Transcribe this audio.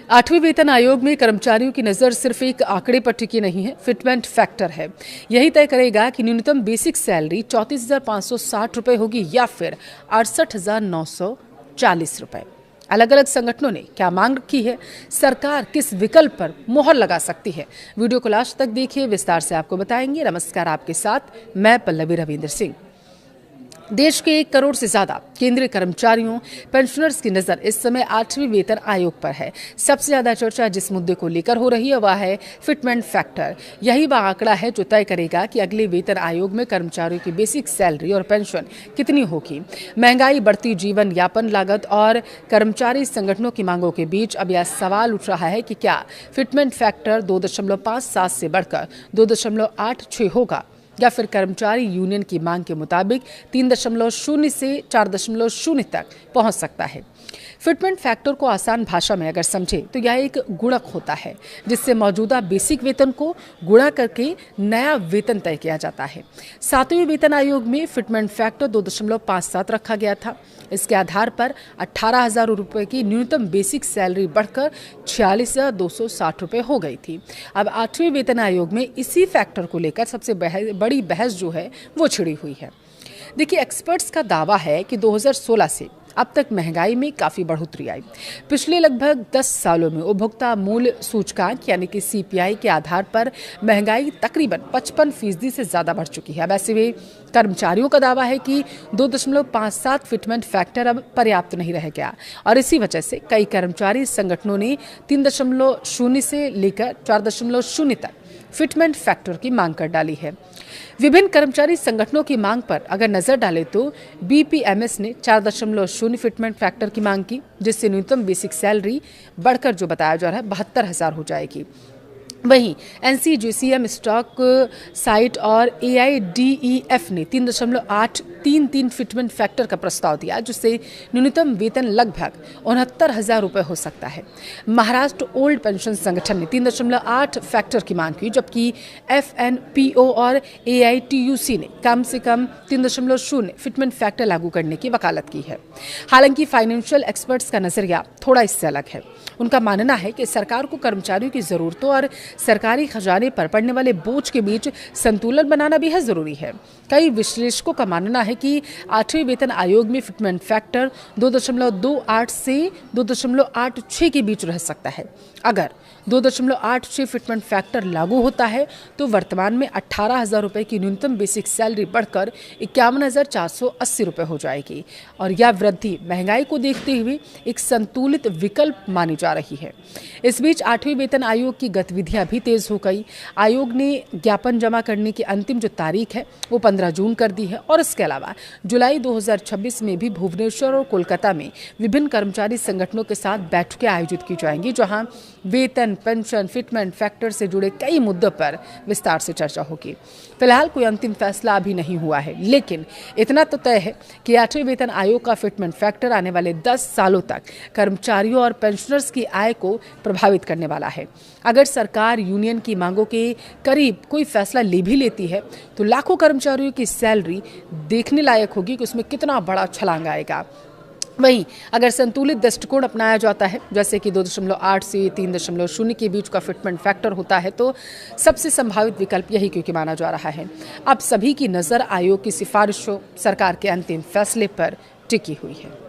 8वें वेतन आयोग में कर्मचारियों की नजर सिर्फ एक आंकड़े पर टिकी नहीं है, फिटमेंट फैक्टर है। यही तय करेगा कि न्यूनतम बेसिक सैलरी 34,560 रुपए होगी या फिर 68,940 रुपए। अलग अलग संगठनों ने क्या मांग रखी है, सरकार किस विकल्प पर मोहर लगा सकती है, वीडियो को लास्ट तक देखिए, विस्तार से आपको बताएंगे। नमस्कार, आपके साथ मैं पल्लवी रविंद्र सिंह। देश के 1 करोड़ से ज्यादा केंद्रीय कर्मचारियों पेंशनर्स की नजर इस समय 8वें वेतन आयोग पर है। सबसे ज्यादा चर्चा जिस मुद्दे को लेकर हो रही है वह है फिटमेंट फैक्टर। यही वह आंकड़ा है जो तय करेगा कि अगले वेतन आयोग में कर्मचारियों की बेसिक सैलरी और पेंशन कितनी होगी। महंगाई, बढ़ती जीवन यापन लागत और कर्मचारी संगठनों की मांगों के बीच अब यह सवाल उठ रहा है कि क्या फिटमेंट फैक्टर 2.57 से बढ़कर 2.86 होगा या फिर कर्मचारी यूनियन की मांग के मुताबिक 3.0 से 4.0 तक पहुंच सकता है। फिटमेंट फैक्टर को आसान भाषा में अगर समझे तो यह एक गुणक होता है जिससे मौजूदा बेसिक वेतन को गुणा करके नया वेतन तय किया जाता है। 7वें वेतन आयोग में फिटमेंट फैक्टर 2.57 रखा गया था। इसके आधार पर 18,000 रुपए की न्यूनतम बेसिक सैलरी बढ़कर 46,260 रुपए हो गई थी। अब 8वें वेतन आयोग में इसी फैक्टर को लेकर सबसे बड़ी बहस जो है वो छिड़ी हुई है। देखिए, एक्सपर्ट्स का दावा है कि 2016 से अब तक महंगाई में काफी बढ़ोतरी आई। पिछले लगभग 10 सालों में उपभोक्ता मूल्य सूचकांक यानी कि सीपीआई के आधार पर महंगाई तकरीबन 55% से ज्यादा बढ़ चुकी है। अब ऐसे में कर्मचारियों का दावा है कि 2.57 फिटमेंट फैक्टर अब पर्याप्त नहीं रह गया और इसी वजह से कई कर्मचारी संगठनों ने 3.0 से लेकर 4.0 तक फिटमेंट फैक्टर की मांग कर डाली है। विभिन्न कर्मचारी संगठनों की मांग पर अगर नजर डालें तो बीपीएमएस ने 4.0 फिटमेंट फैक्टर की मांग की, जिससे न्यूनतम बेसिक सैलरी बढ़कर जो बताया जा रहा है 72,000 हो जाएगी। वहीं एनसीजीसीएम स्टॉक साइट और एआईडीईएफ ने 3.833 फिटमेंट फैक्टर का प्रस्ताव दिया, जिससे न्यूनतम वेतन लगभग 69,000 रुपए हो सकता है। महाराष्ट्र ओल्ड पेंशन संगठन ने 3.8 फैक्टर की मांग की, जबकि एफएनपीओ और एआईटीयूसी ने कम से कम 3.0 फिटमेंट फैक्टर लागू करने की वकालत की है। हालांकि फाइनेंशियल एक्सपर्ट्स का नजरिया थोड़ा इससे अलग है। उनका मानना है कि सरकार को कर्मचारियों की जरूरतों और सरकारी खजाने पर पड़ने वाले बोझ के बीच संतुलन बनाना बेहद जरूरी है। कई विश्लेषकों का मानना है कि 8वें वेतन आयोग में फिटमेंट फैक्टर 2.28 से 2.86 के बीच रह सकता है। अगर 2.86 फिटमेंट फैक्टर लागू होता है तो वर्तमान में 18,000 रुपए की न्यूनतम बेसिक सैलरी बढ़कर 51,480 रुपए हो जाएगी और यह वृद्धि महंगाई को देखते हुए एक संतुलित विकल्प मानी जा रही है। इस बीच 8वें वेतन आयोग की गतिविधियां भी तेज हो गई। आयोग ने ज्ञापन जमा करने की अंतिम जो तारीख है वो 15 जून कर दी है और इसके अलावा जुलाई 2026 में भी भुवनेश्वर और कोलकाता में विभिन्न कर्मचारी संगठनों के साथ बैठकें आयोजित की जाएंगी, जहां वेतन, पेंशन, फिटमेंट फैक्टर से जुड़े कई मुद्दों पर विस्तार से चर्चा होगी। फिलहाल कोई अंतिम फैसला अभी नहीं हुआ है, लेकिन इतना तो तय है कि 8वें वेतन आयोग का फिटमेंट फैक्टर आने वाले 10 सालों तक कर्मचारियों और पेंशनर्स की आय को प्रभावित करने वाला है। अगर सरकार यूनियन की मांगों के करीब कोई फैसला ले भी लेती है तो लाखों कर्मचारियों की सैलरी देखने लायक होगी कि उसमें कितना बड़ा छलांग आएगा। वहीं अगर संतुलित दृष्टिकोण अपनाया जाता है, जैसे कि 2.8 से 3.0 के बीच का फिटमेंट फैक्टर होता है, तो सबसे संभावित विकल्प यही क्योंकि माना जा रहा है। अब सभी की नज़र आयोग की सिफारिशों, सरकार के अंतिम फैसले पर टिकी हुई है।